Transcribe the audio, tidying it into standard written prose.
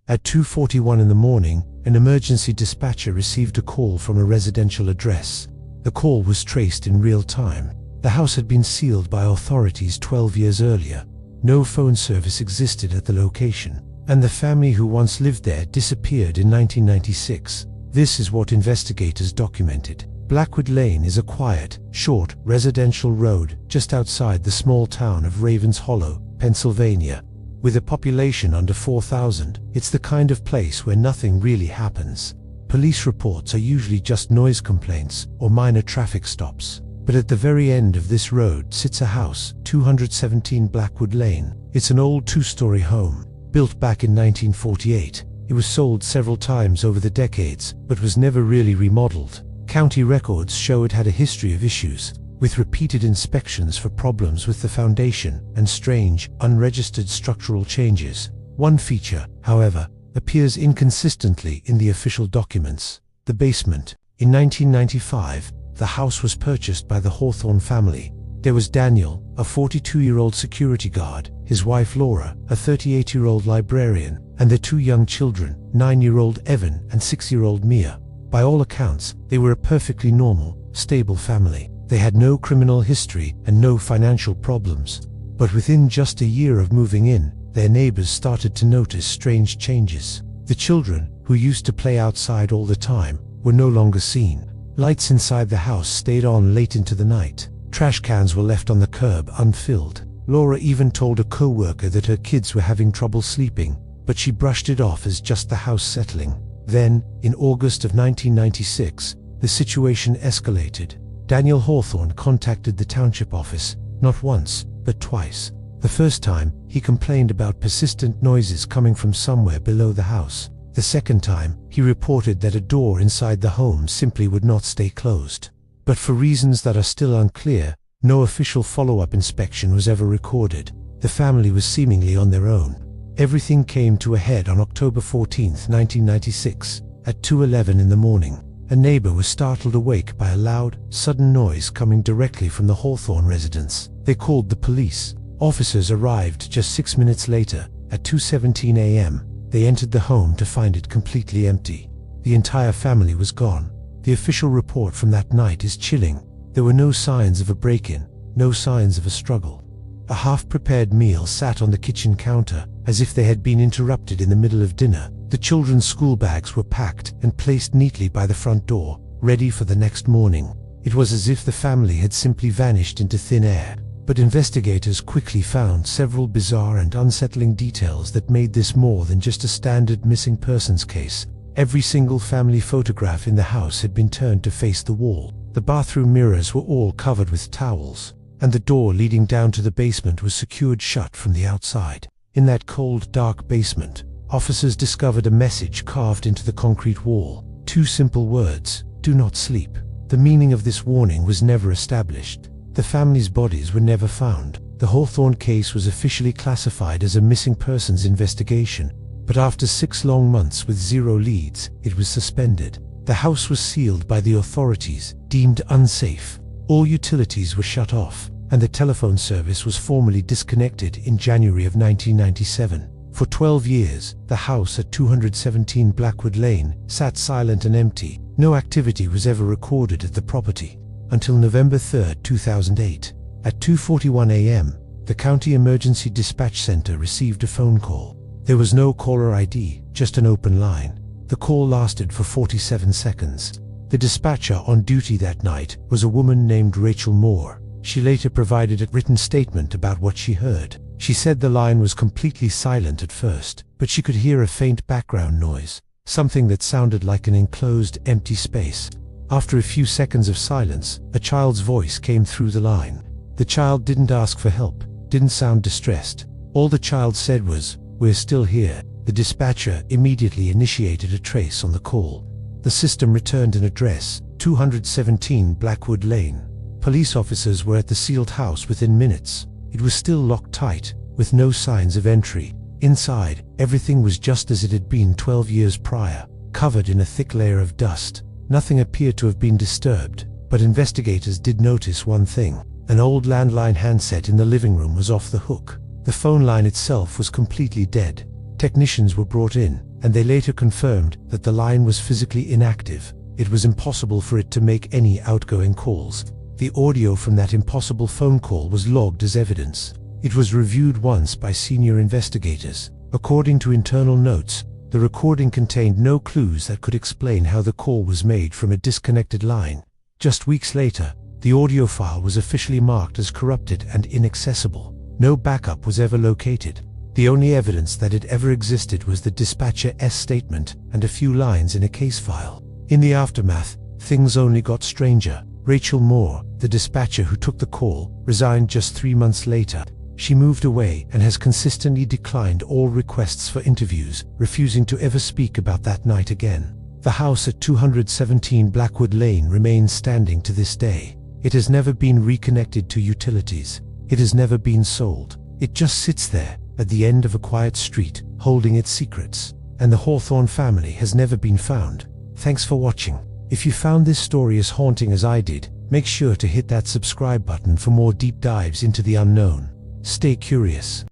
At 2:41 in the morning, an emergency dispatcher received a call from a residential address. The call was traced in real time. The house had been sealed by authorities 12 years earlier. No phone service existed at the location, and the family who once lived there disappeared in 1996. This is what investigators documented. Blackwood Lane is a quiet, short, residential road just outside the small town of Ravens Hollow, Pennsylvania. With a population under 4,000, it's the kind of place where nothing really happens. Police reports are usually just noise complaints or minor traffic stops. But at the very end of this road sits a house, 217 Blackwood Lane. It's an old two-story home, built back in 1948. It was sold several times over the decades, but was never really remodeled. County records show it had a history of issues, with repeated inspections for problems with the foundation and strange, unregistered structural changes. One feature, however, appears inconsistently in the official documents: the basement. In 1995, the house was purchased by the Hawthorne family. There was Daniel, a 42-year-old security guard, his wife Laura, a 38-year-old librarian, and their two young children, 9-year-old Evan and 6-year-old Mia. By all accounts, they were a perfectly normal, stable family. They had no criminal history and no financial problems. But within just a year of moving in, their neighbors started to notice strange changes. The children, who used to play outside all the time, were no longer seen. Lights inside the house stayed on late into the night. Trash cans were left on the curb unfilled. Laura even told a co-worker that her kids were having trouble sleeping, but she brushed it off as just the house settling. Then, in August of 1996, the situation escalated. Daniel Hawthorne contacted the township office, not once, but twice. The first time, he complained about persistent noises coming from somewhere below the house. The second time, he reported that a door inside the home simply would not stay closed. But for reasons that are still unclear, no official follow-up inspection was ever recorded. The family was seemingly on their own. Everything came to a head on October 14, 1996, at 2:11 in the morning. A neighbor was startled awake by a loud, sudden noise coming directly from the Hawthorne residence. They called the police. Officers arrived just 6 minutes later, at 2:17 a.m. They entered the home to find it completely empty. The entire family was gone. The official report from that night is chilling. There were no signs of a break-in, no signs of a struggle. A half-prepared meal sat on the kitchen counter, as if they had been interrupted in the middle of dinner. The children's school bags were packed and placed neatly by the front door, ready for the next morning. It was as if the family had simply vanished into thin air. But investigators quickly found several bizarre and unsettling details that made this more than just a standard missing persons case. Every single family photograph in the house had been turned to face the wall. The bathroom mirrors were all covered with towels, and the door leading down to the basement was secured shut from the outside. In that cold, dark basement, officers discovered a message carved into the concrete wall. 2 simple words: "Do not sleep." The meaning of this warning was never established. The family's bodies were never found. The Hawthorne case was officially classified as a missing persons investigation, but after 6 long months with 0 leads, it was suspended. The house was sealed by the authorities, deemed unsafe. All utilities were shut off, and the telephone service was formally disconnected in January of 1997. For 12 years, the house at 217 Blackwood Lane sat silent and empty. No activity was ever recorded at the property. Until November 3, 2008. At 2:41 a.m., the County Emergency Dispatch Center received a phone call. There was no caller ID, just an open line. The call lasted for 47 seconds. The dispatcher on duty that night was a woman named Rachel Moore. She later provided a written statement about what she heard. She said the line was completely silent at first, but she could hear a faint background noise, something that sounded like an enclosed, empty space. After a few seconds of silence, a child's voice came through the line. The child didn't ask for help, didn't sound distressed. All the child said was, "We're still here." The dispatcher immediately initiated a trace on the call. The system returned an address, 217 Blackwood Lane. Police officers were at the sealed house within minutes. It was still locked tight, with no signs of entry. Inside, everything was just as it had been 12 years prior, covered in a thick layer of dust. Nothing appeared to have been disturbed, but investigators did notice one thing. An old landline handset in the living room was off the hook. The phone line itself was completely dead. Technicians were brought in, and they later confirmed that the line was physically inactive. It was impossible for it to make any outgoing calls. The audio from that impossible phone call was logged as evidence. It was reviewed once by senior investigators. According to internal notes, the recording contained no clues that could explain how the call was made from a disconnected line. Just weeks later, the audio file was officially marked as corrupted and inaccessible. No backup was ever located. The only evidence that it ever existed was the dispatcher's statement and a few lines in a case file. In the aftermath, things only got stranger. Rachel Moore, the dispatcher who took the call, resigned just 3 months later. She moved away and has consistently declined all requests for interviews, refusing to ever speak about that night again. The house at 217 Blackwood Lane remains standing to this day. It has never been reconnected to utilities. It has never been sold. It just sits there, at the end of a quiet street, holding its secrets. And the Hawthorne family has never been found. Thanks for watching. If you found this story as haunting as I did, make sure to hit that subscribe button for more deep dives into the unknown. Stay curious.